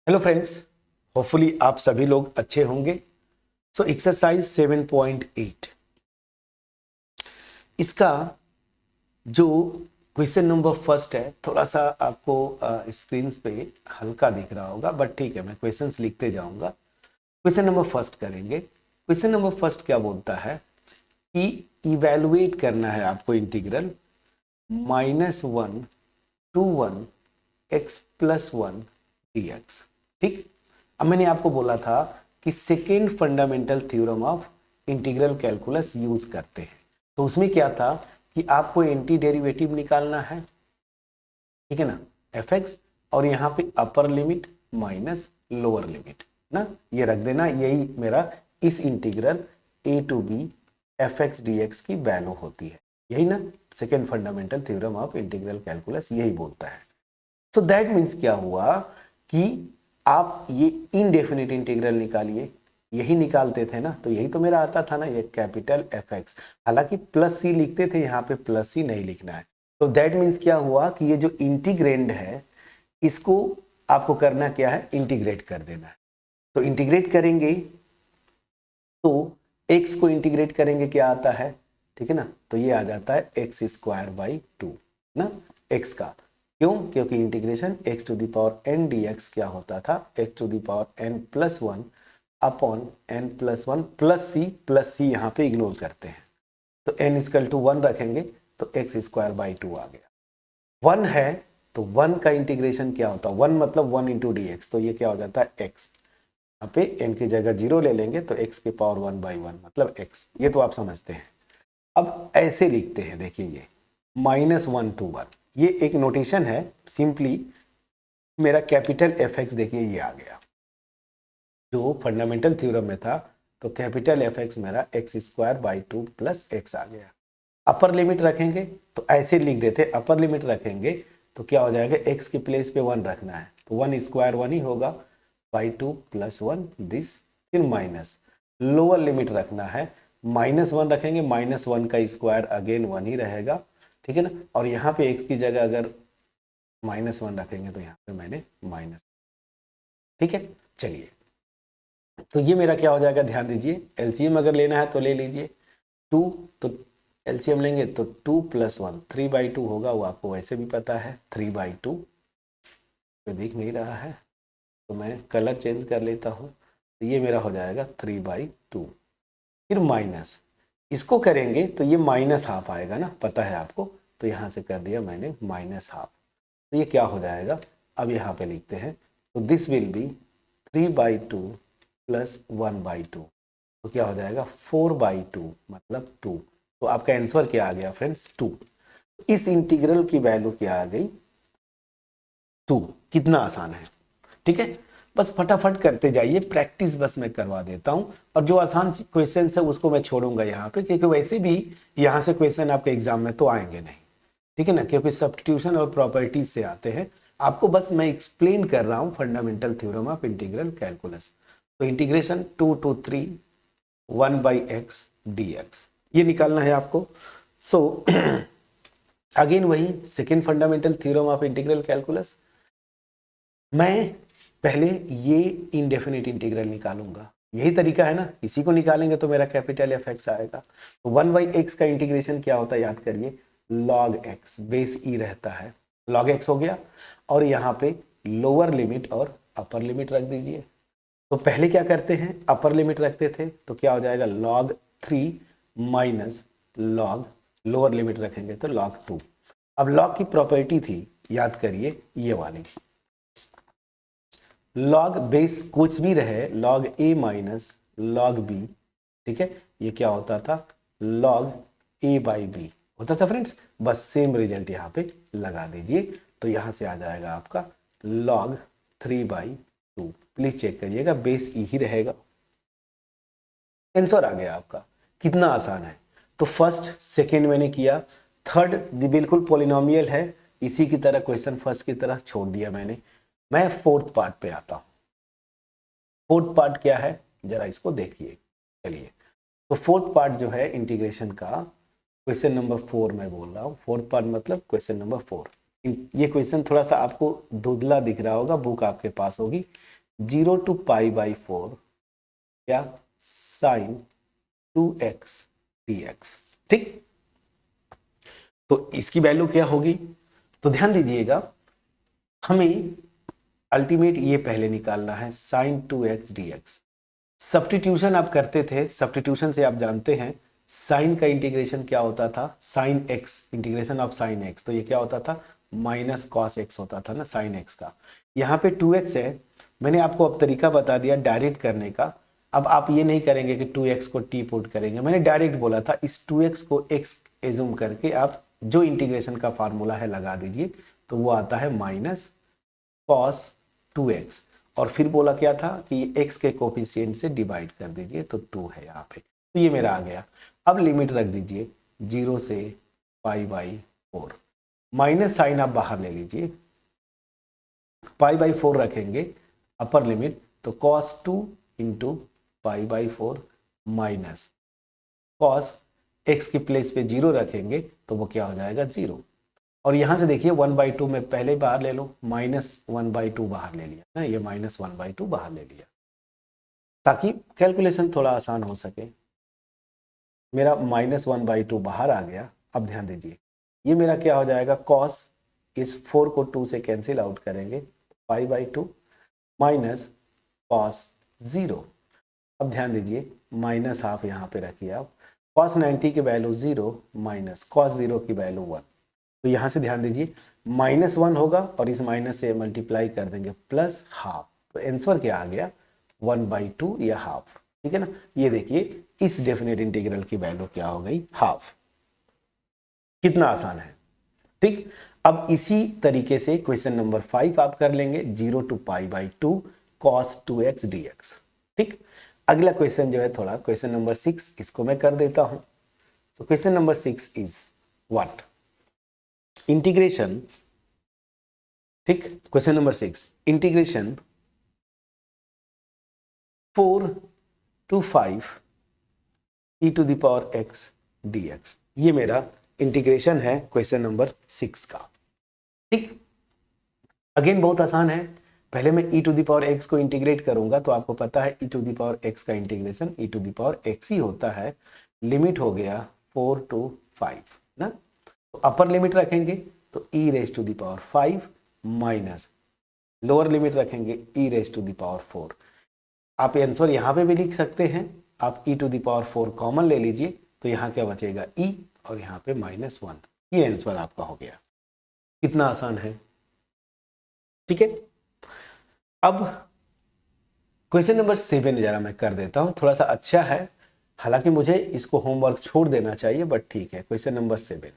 Hello friends, hopefully आप सभी लोग अच्छे होंगे। सो एक्सरसाइज 7.8 इसका जो क्वेश्चन नंबर फर्स्ट है, थोड़ा सा आपको स्क्रीन पे हल्का दिख रहा होगा, बट ठीक है, मैं क्वेश्चंस लिखते जाऊंगा। क्वेश्चन नंबर फर्स्ट करेंगे। क्वेश्चन नंबर फर्स्ट क्या बोलता है कि इवेलुएट करना है आपको इंटीग्रल -1 to 1 x + 1 dx। ठीक, अब मैंने आपको बोला था कि second fundamental theorem of integral calculus use करते हैं, तो उसमें क्या था कि आपको एंटी डेरिवेटिव निकालना है, ठीक है ना, एफ एक्स, और यहाँ पे upper limit minus lower limit ना, ये रख देना। यही मेरा इस integral A to B F X D X की वैल्यू होती है, यही ना second fundamental theorem of integral calculus यही बोलता है। सो दैट मीन्स क्या हुआ कि आप ये इनडेफिनिट इंटीग्रल निकालिए, यही निकालते थे ना, तो यही तो मेरा आता था ना, ये कैपिटल एफ एक्स। हालांकि प्लस सी लिखते थे, यहाँ पे प्लस सी नहीं लिखना है। तो दैट मीन्स क्या हुआ कि ये जो इंटीग्रेंड है इसको आपको करना क्या है, इंटीग्रेट कर देना है। तो इंटीग्रेट करेंगे तो x को इंटीग्रेट करेंगे क्या आता है, ठीक है ना, तो ये आ जाता है x²/2 ना, x का। क्यों? क्योंकि इंटीग्रेशन x⁴n dx क्या होता था, x⁴n+1 अपॉन n+1 प्लस सी यहाँ पे इग्नोर करते हैं, तो n = 1 रखेंगे तो x²/2 आ गया। 1 है तो 1 का इंटीग्रेशन क्या होता है, 1 मतलब 1 × dx, तो ये क्या हो जाता है x। यहाँ पे n की जगह 0 ले लेंगे तो x की पावर 1/1 मतलब x, ये तो आप समझते हैं। अब ऐसे लिखते हैं, देखिए ये -1 to 1, ये एक नोटेशन है सिंपली। मेरा कैपिटल एफ एक्स देखिए ये आ गया, जो फंडामेंटल थ्योरम में था, तो कैपिटल एफ एक्स मेरा x²/2 + x आ गया। अपर लिमिट रखेंगे तो ऐसे लिख देते, अपर लिमिट रखेंगे तो क्या हो जाएगा, x के प्लेस पे 1 रखना है, तो 1² 1 ही होगा, /2 + 1 दिस, फिर माइनस। लोअर लिमिट रखना है, -1 रखेंगे, -1 का स्क्वायर अगेन 1 ही रहेगा, ठीक है ना, और यहाँ पे x की जगह अगर -1 रखेंगे तो यहाँ पे मैंने माइनस, ठीक है। चलिए, तो ये मेरा क्या हो जाएगा, ध्यान दीजिए, एलसीएम अगर लेना है तो ले लीजिए 2, तो एलसीएम लेंगे तो 2 + 1 3/2 होगा, वो आपको वैसे भी पता है 3/2, तो दिख नहीं रहा है तो मैं कलर चेंज कर लेता हूँ, तो ये मेरा हो जाएगा 3/2। फिर माइनस, इसको करेंगे तो ये -½ आएगा ना, पता है आपको, तो यहाँ से कर दिया मैंने -½ तो ये क्या हो जाएगा, अब यहाँ पे लिखते हैं, तो दिस विल बी 3/2 + 1/2, तो क्या हो जाएगा 4/2 मतलब 2। तो आपका आंसर क्या आ गया फ्रेंड्स, 2। इस इंटीग्रल की वैल्यू क्या आ गई, 2। कितना आसान है, ठीक है। बस फटाफट करते जाइए, प्रैक्टिस बस मैं करवा देता हूं, और जो आसान क्वेश्चन है उसको मैं छोड़ूंगा यहाँ पे, क्योंकि वैसे भी यहाँ से क्वेश्चन आपके एग्जाम में तो आएंगे नहीं, ठीक है ना, क्योंकि सब्स्टिट्यूशन और प्रॉपर्टीज से आते हैं। आपको बस मैं एक्सप्लेन कर रहा हूँ fundamental theorem of integral calculus. तो इंटीग्रेशन 2 to 3 1/x dx ये निकालना है आपको। सो अगेन वही second fundamental theorem of integral calculus, मैं पहले ये इनडेफिनिट इंटीग्रल निकालूंगा, यही तरीका है ना, इसी को निकालेंगे तो मेरा कैपिटल एफ एक्स आएगा। तो 1/x का इंटीग्रेशन क्या होता है, याद करिए, log x, बेस ई रहता है, log x हो गया, और यहाँ पे लोअर लिमिट और अपर लिमिट रख दीजिए। तो पहले क्या करते हैं, अपर लिमिट रखते थे, तो क्या हो जाएगा log 3 minus log, lower limit रखेंगे तो log 2। अब log की प्रॉपर्टी थी, याद करिए ये वाली, log बेस कुछ भी रहे, log a minus log b, ठीक है, ये क्या होता था, log a/b होता था फ्रेंड्स। बस सेम रिजल्ट यहाँ पे लगा दीजिए, तो यहाँ से आ जाएगा आपका log 3/2। प्लीज चेक करिएगा, बेस ई ही रहेगा। आंसर आ गया आपका, कितना आसान है। तो फर्स्ट सेकेंड मैंने किया, थर्ड बिल्कुल पोलिनोमियल है, इसी की तरह क्वेश्चन फर्स्ट की तरह छोड़ दिया मैंने। मैं फोर्थ पार्ट पे आता हूं। फोर्थ पार्ट क्या है, जरा इसको देखिए। चलिए, तो फोर्थ पार्ट जो है इंटीग्रेशन का, क्वेश्चन नंबर 4 मैं बोल रहा हूँ, फोर्थ पार्ट मतलब क्वेश्चन नंबर 4, ये क्वेश्चन थोड़ा सा आपको धुंधला दिख रहा होगा, बुक आपके पास होगी। 0 to π/4 क्या साइन 2x dx, ठीक। तो इसकी वैल्यू क्या होगी, तो ध्यान दीजिएगा, हमें अल्टीमेट ये पहले निकालना है साइन 2x dx। सब्स्टिट्यूशन आप करते थे, सब्स्टिट्यूशन से आप जानते हैं साइन का इंटीग्रेशन क्या होता था, sine x, integration of sine x, तो ये क्या होता था माइनस कॉस x होता था ना साइन x का। यहाँ पे 2x है, मैंने आपको अब तरीका बता दिया डायरेक्ट करने का। अब आप ये नहीं करेंगे कि 2x को t पुट करेंगे, मैंने डायरेक्ट बोला था इस 2x को x एज्यूम करके आप जो इंटीग्रेशन का फार्मूला है लगा दीजिए, तो वो आता है माइनस कॉस 2x, और फिर बोला क्या था कि x के कोफिशिएंट से डिवाइड कर दीजिए, तो 2 है यहाँ पे, तो ये मेरा आ गया। अब लिमिट रख दीजिए 0 से π/4, माइनस साइन आप बाहर ले लीजिए, π/4 रखेंगे अपर लिमिट, तो cos 2 into π/4 minus cos x की प्लेस पे 0 रखेंगे तो वो क्या हो जाएगा 0। और यहां से देखिए 1/2 में पहले बाहर ले लो, -1/2 बाहर ले लिया ना, ये -1/2 बाहर ले लिया ताकि कैलकुलेशन थोड़ा आसान हो सके। मेरा -1/2 बाहर आ गया। अब ध्यान दीजिए ये मेरा क्या हो जाएगा, कॉस इस 4 को 2 से कैंसिल आउट करेंगे, π/2 माइनस कॉस 0। अब ध्यान दीजिए माइनस हाफ यहाँ पे रखिए आप, cos 90 की वैल्यू 0 माइनस cos 0 की वैल्यू 1, तो यहाँ से ध्यान दीजिए -1 होगा और इस माइनस से मल्टीप्लाई कर देंगे प्लस हाफ, तो आंसर क्या आ गया 1/2 या हाफ, ठीक है ना। ये देखिए इस डेफिनेट इंटीग्रल की वैल्यू क्या हो गई, हाफ। कितना आसान है, ठीक। अब इसी तरीके से क्वेश्चन नंबर 5 आप कर लेंगे, 0 to π/2 cos 2x dx, ठीक। अगला क्वेश्चन जो है थोड़ा क्वेश्चन नंबर 6, इसको मैं कर देता हूं। तो question number 6 is what, integration, ठीक। Question number 6 integration 4 to 5 e⁻x dx, ये मेरा इंटीग्रेशन है क्वेश्चन नंबर 6 का, ठीक। अगेन बहुत आसान है, पहले मैं e⁻x को इंटीग्रेट करूंगा तो आपको पता है e⁻x का इंटीग्रेशन e⁻x ही होता है, लिमिट हो गया 4 to 5 ना, तो अपर लिमिट रखेंगे तो e⁻5 माइनस लोअर लिमिट रखेंगे e⁻4। आप आंसर यहाँ पे भी लिख सकते हैं, आप e⁻4 कॉमन ले लीजिए तो यहाँ क्या बचेगा e और यहाँ पे -1, ये आंसर आपका हो गया। कितना आसान है, ठीक है। अब क्वेश्चन नंबर 7 जरा मैं कर देता हूं, थोड़ा सा अच्छा है, हालांकि मुझे इसको होमवर्क छोड़ देना चाहिए बट ठीक है। क्वेश्चन नंबर 7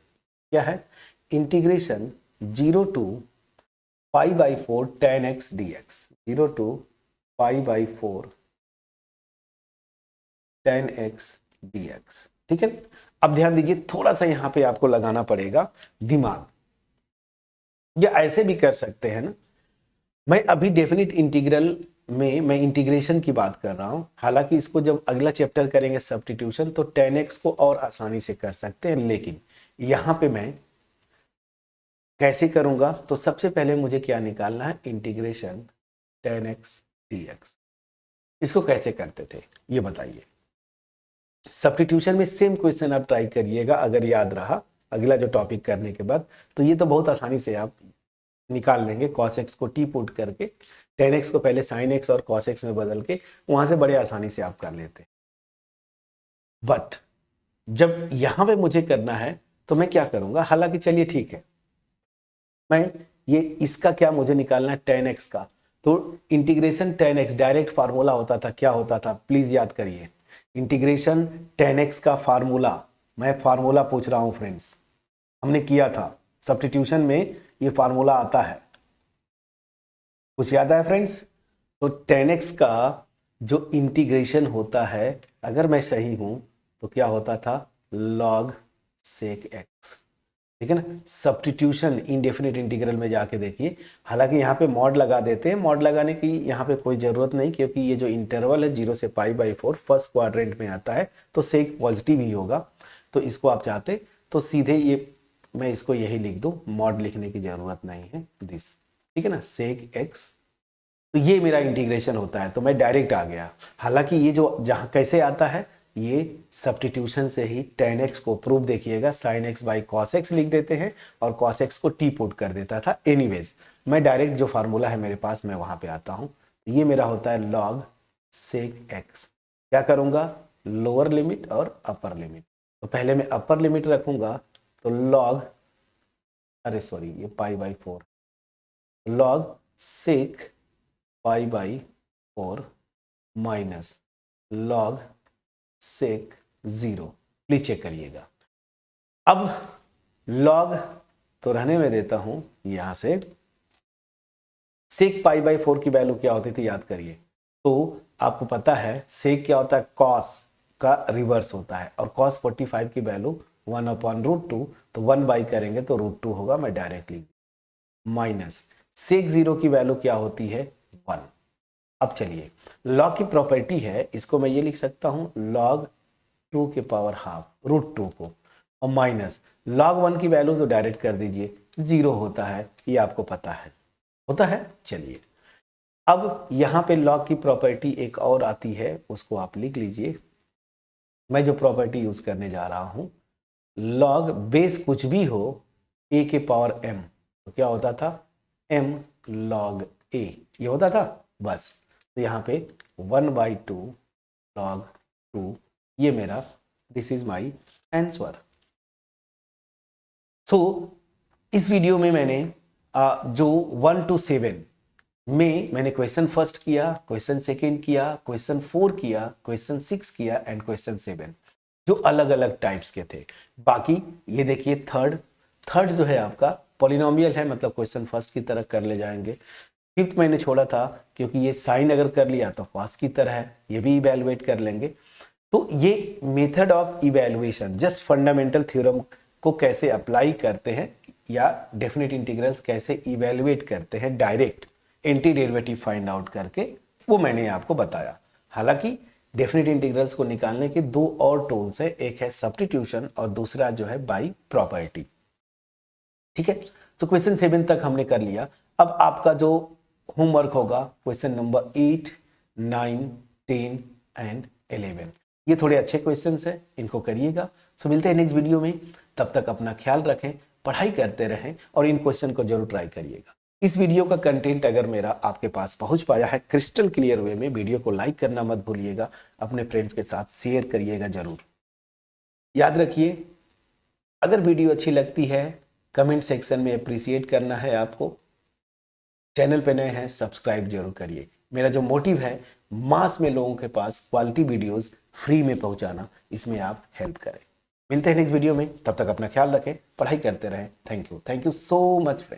क्या है, integration 0 to π/4 tan x dx, 0 to π/4 tan x dx, ठीक है। अब ध्यान दीजिए थोड़ा सा यहां पे आपको लगाना पड़ेगा दिमाग, या ऐसे भी कर सकते हैं ना, मैं अभी डेफिनेट इंटीग्रल में मैं इंटीग्रेशन की बात कर रहा हूं, हालांकि इसको जब अगला चैप्टर करेंगे सब्स्टिट्यूशन तो tan x को और आसानी से कर सकते हैं, लेकिन यहां पे मैं कैसे करूंगा, तो सबसे पहले मुझे क्या निकालना है, इंटीग्रेशन tan x dx। इसको कैसे करते थे ये बताइए। सब्स्टिट्यूशन में सेम क्वेश्चन आप ट्राई करिएगा, अगर याद रहा अगला जो टॉपिक करने के बाद, तो ये तो बहुत आसानी से आप निकाल लेंगे, cos x को t पुट करके tan x को पहले sin x और cos x में बदल के, वहां से बड़े आसानी से आप कर लेते। बट जब यहां पे मुझे करना है तो मैं क्या करूंगा, हालांकि चलिए ठीक है, मैं ये इसका क्या मुझे निकालना है tan x का, तो integration tan x direct formula होता था, क्या होता था प्लीज याद करिए, इंटीग्रेशन tan x का फार्मूला, मैं फार्मूला पूछ रहा हूं फ्रेंड्स, हमने किया था सब्स्टिट्यूशन में, ये फार्मूला आता है, कुछ याद है फ्रेंड्स। तो tan x का जो इंटीग्रेशन होता है, अगर मैं सही हूं तो क्या होता था, log sec x, ठीक है ना। सब्स्टिट्यूशन इंडेफिनिट इंटीग्रल में जाके देखिए, हालांकि यहाँ पे मॉड लगा देते हैं, मॉड लगाने की यहाँ पे कोई ज़रूरत नहीं, क्योंकि ये जो इंटरवल है 0 से π/4 फर्स्ट क्वाड्रेंट में आता है, तो सेक पॉजिटिव ही होगा, तो इसको आप चाहते तो सीधे ये मैं इसको यही लिख दूं, मॉड लिखने की जरूरत नहीं है, दिस, ठीक है ना, सेक एक्स। तो ये मेरा इंटीग्रेशन होता है, तो मैं डायरेक्ट आ गया। हालांकि ये जो जहाँ कैसे आता है, ये सब्स्टिट्यूशन से ही tan x को प्रूफ देखिएगा sin x by cos x लिख देते हैं और cos x को t पुट कर देता था। एनीवेज मैं डायरेक्ट जो फार्मूला है मेरे पास मैं वहां पे आता हूं। ये मेरा होता है log sec x। क्या करूंगा, लोअर लिमिट और अपर लिमिट। तो पहले मैं अपर लिमिट रखूंगा, तो log, अरे सॉरी ये pi by 4, log sec pi by 4 minus log sec 0। Please check करिएगा। अब log तो रहने में देता हूं, यहां से सेक पाई बाई 4 की वैल्यू क्या होती थी याद करिए। तो आपको पता है सेक क्या होता है, cos का रिवर्स होता है, और cos 45 की वैल्यू 1/√2, तो 1 बाई करेंगे तो √2 होगा, मैं डायरेक्टली माइनस सेक 0 की वैल्यू क्या होती है 1। अब चलिए log की प्रॉपर्टी है, इसको मैं ये लिख सकता हूं log 2 के पावर हाफ √2 को, और माइनस log 1 की वैल्यू तो डायरेक्ट कर दीजिए, 0 होता है, ये आपको पता है, होता है। चलिए अब यहां पे log की प्रॉपर्टी एक और आती है, उसको आप लिख लीजिए। मैं जो प्रॉपर्टी यूज करने जा रहा हूं, log बेस कुछ भी हो a के पावर m, तो क्या होता था m log a, ये होता था बस। तो यहाँ पे 1/2 log 2, ये मेरा, दिस इज माई आंसर। सो इस वीडियो में मैंने जो 1 to 7 में मैंने क्वेश्चन फर्स्ट किया, क्वेश्चन सेकंड किया, क्वेश्चन 4 किया, क्वेश्चन 6 किया एंड क्वेश्चन 7, जो अलग अलग टाइप्स के थे। बाकी ये देखिए थर्ड जो है आपका पॉलिनोमियल है, मतलब क्वेश्चन फर्स्ट की तरह कर ले जाएंगे। फिफ्थ मैंने छोड़ा था क्योंकि ये साइन अगर कर लिया तो कॉस की तरह है, ये भी इवेलुएट कर लेंगे। तो ये method of evaluation, just fundamental theorem को कैसे अप्लाई करते हैं या डेफिनेट इंटीग्रल्स कैसे इवेलुएट करते हैं direct anti derivative find out करके, वो मैंने आपको बताया। हालांकि डेफिनेट इंटीग्रल्स को निकालने के दो और टूल्स है, एक है सब्स्टिट्यूशन और दूसरा जो है बाई प्रॉपर्टी। ठीक है, तो क्वेश्चन 7 तक हमने कर लिया। अब आपका जो होमवर्क होगा क्वेश्चन नंबर 8, 9, 10 एंड 11, ये थोड़े अच्छे क्वेश्चंस हैं, इनको करिएगा। सो मिलते हैं नेक्स्ट वीडियो में, तब तक अपना ख्याल रखें, पढ़ाई करते रहें और इन क्वेश्चन को जरूर ट्राई करिएगा। इस वीडियो का कंटेंट अगर मेरा आपके पास पहुंच पाया है क्रिस्टल क्लियर वे में, वीडियो को लाइक करना मत भूलिएगा, अपने फ्रेंड्स के साथ शेयर करिएगा जरूर। याद रखिए, अगर वीडियो अच्छी लगती है कमेंट सेक्शन में अप्रिशिएट करना है आपको। चैनल पे नए हैं सब्सक्राइब जरूर करिए। मेरा जो मोटिव है मास में लोगों के पास क्वालिटी वीडियोस फ्री में पहुंचाना, इसमें आप हेल्प करें। मिलते हैं नेक्स्ट वीडियो में, तब तक अपना ख्याल रखें, पढ़ाई करते रहें। Thank you so much friend.